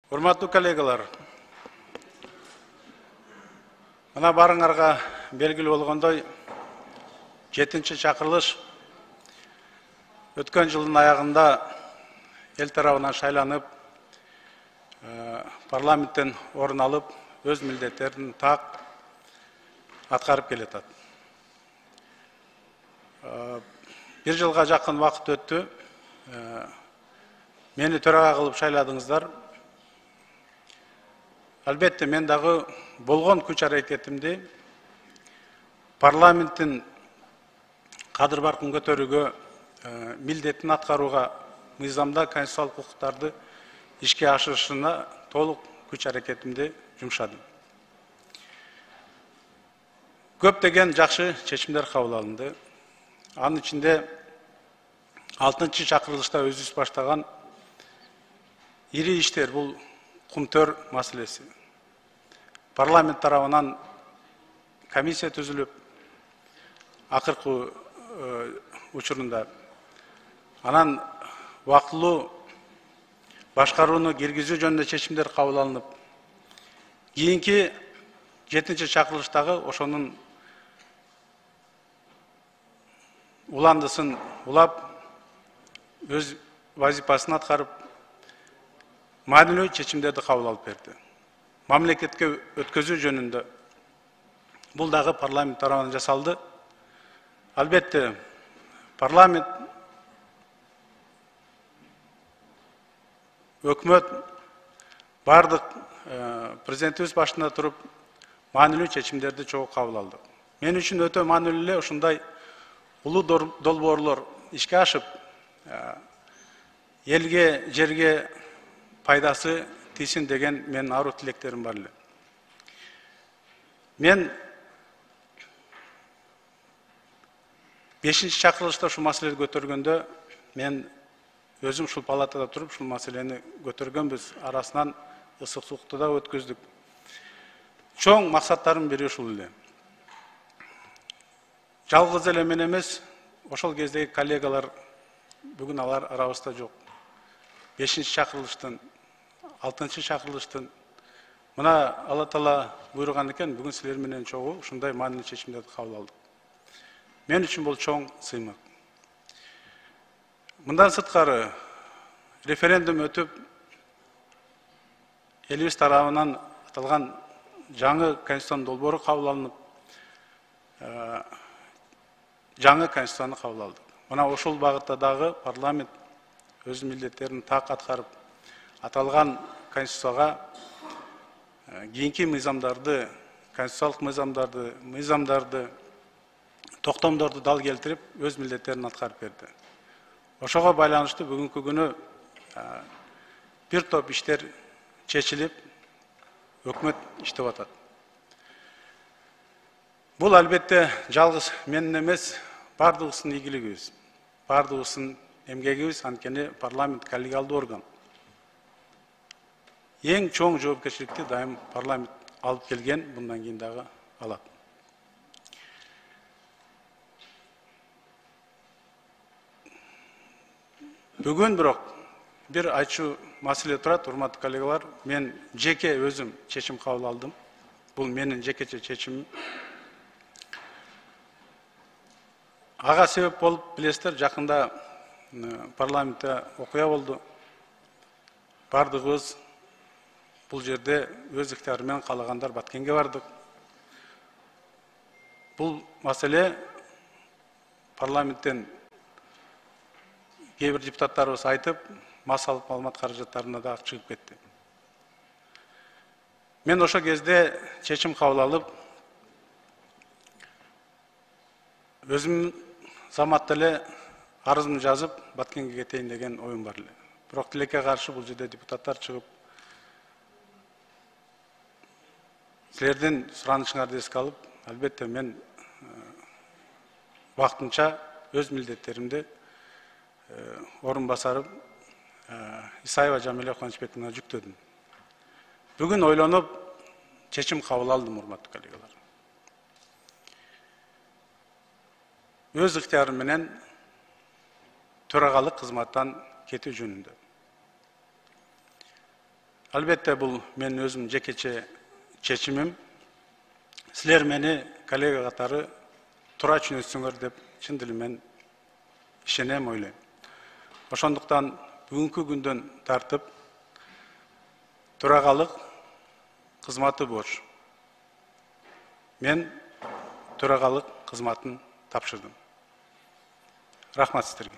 Урматтуу коллегалар, мына барыңарга белгилүү болгондой, 7-чи чакырылыш өткөн жылдын аягында эл тарабынан шайланып, парламенттен орун алып, өз милдеттерин так аткарып келатат. Бир жылга жакын вакыт өттү. Мени төрага кылып шайладыңыздар. Албетте, мен дагы болгон күч аракетимди парламенттин кадыр баркын көтөрүүгө, милдетин аткарууга, мыйзамда конституциялык укуктарды ишке ашырышына толук күч аракетимди жумшадым. Көптөгөн жакшы чечимдер кабыл алынды. Анын ичинде 6-чы чакырылышта өзүбүз баштаган ири иштер, бул кумтөр маселеси. Парламент тарабынан комиссия түзүлүп, акыркы учурунда анан вакытлуу башкарууну киргизүү жөнүндө чечимдер кабыл алынып, кийинки 7-чи чакырылыштагы ошонун уландысын улап, өз вазифасын аткарып, маанилүү чечимдерди кабыл алып берди. Мамлекетке өткөзүү жөнүндө бул дагы парламент тарабынан жасалды. Албетте, парламент, өкмөт бардык президентибиз башында туруп, маанилүү чечимдерди чогуу кабыл алды. Мен үчүн өтө маанилүү эле ушундай улуу долбоорлор ишке ашып, элге, жерге пайдасы тийсин деген менин аруу тилектерим бар эле. Мен 5-чи чакырылышта ушул маселени көтөргөндө, мен өзүм ушул палатада туруп ушул маселени көтөргөнбүз, арасынан ысык сукту да өткөздүк. Чоң максаттардын бири ушул эле. Жалгыз эле мен эмес, ошол кездеги коллегалар, бүгүн алар арабызда жок. 5-чи чакырылыштын, 6-чы чакырылыштын, мына Алла Таала буйруган экен, бүгүн силер менен чогуу ушундай маанилүү чечимдерди кабыл алдык. Мен үчүн бул чоң сыймык. Мындан сырткары референдум өтүп, элибиз тарабынан аталган жаңы конституциянын долбоору кабыл алынып, жаңы конституцияны кабыл алдык. Мына ошол багытта дагы парламент өз милдеттерин так аткарып, аталган конституцияга кийинки мыйзамдарды, конституциялык мыйзамдарды, токтомдорду дал келтирип, өз милдеттерин аткарып берди. Ошого байланыштуу бүгүнкү күнү бир топ иштер чечилип, өкмөт иштеп атат. Бул албетте жалгыз менин эмес, бардыгыбыздын ийгилигибиз, бардыгыбыздын эмгегибиз, анткени парламент коллегиалдуу орган. Эң чоң жоопкерчиликти дайым парламент алып келген, мындан кийин дагы алат. Бүгүн бирок бир айтчу маселе турат, урматтуу коллегалар. Мен жеке өзүм чечим кабыл алдым. Бул менин жекече чечимим. Ага себеп болуп, билесиздер, жакында парламентте окуя болду. Бардыгыбыз бул жерде өз ыктыяры менен каалагандар Баткенге бардык. Бул маселе парламенттен кээ бир депутаттарыбыз айтып, массалык маалымат каражаттарына да чыгып кетти. Мен ошол кезде чечим кабыл алып, өзүм заматта эле арызымды жазып, Баткенге кетейин деген оюм бар эле. Бирок тилекке каршы бул жерде депутаттар чыгып, силердин суранышыңарды эске алып, албетте мен вакытынча өз милдеттеримди орун басарым Исаева Жамиля Кубанычбековна жүктөдүм. Бүгүн ойлонуп, чечим кабыл алдым, урматтуу коллегалар. Өз ыктыярым менен төрагалык кызматтан кетүү жөнүндө. Албетте бул менин өзүм жекече чечимим. Силер мени коллега катары туура түшүнөсүңөр деп чын дилиммен ишенем, ойлойм. Ошондуктан бүгүнкү күндөн тартып төрагалык кызматы бош. Мен төрагалык кызматын тапшырдым. Рахмат сиздерге.